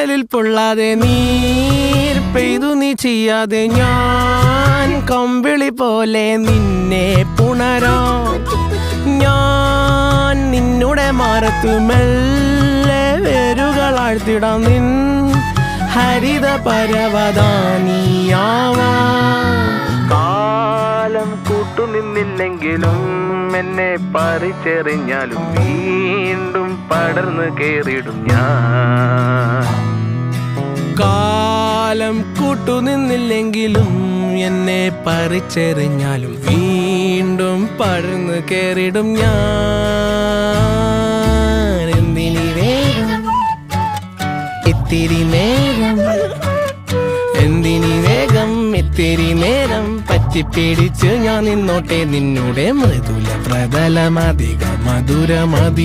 കടലിൽ പൊള്ളാതെ നീർ പെയ്തു നീ ചെയ്യാതെ ഞാൻ കമ്പിളി പോലെ നിന്നെ പുണരാം. ഞാൻ നിന്നുടെ മാറത്തു മെല്ലെ വേരുകളാഴ്ത്തിടാം. നിൻ ഹരിത പരവതാനിയാവാം. കാലം കൂട്ടുനിന്നില്ലെങ്കിലും എന്നെ പറിച്ചെറിഞ്ഞാലും വീണ്ടും പടർന്നു കേറിടും ഞാൻ. കാലം കൂട്ടുനിന്നില്ലെങ്കിലും എന്നെ പറിച്ചെറിഞ്ഞാലും വീണ്ടും പടർന്നു കേറിടും ഞാൻ. എന്തിനി വേഗം ഇത്തിരി നേരം, എന്തിനി വേഗം ഇത്തിരി നേരം പറ്റിപ്പിടിച്ച് ഞാൻ നിന്നോട്ടെ നിന്നുടെ മൃദുല പ്രതലമധിക മധുരമതിമനോഹരം.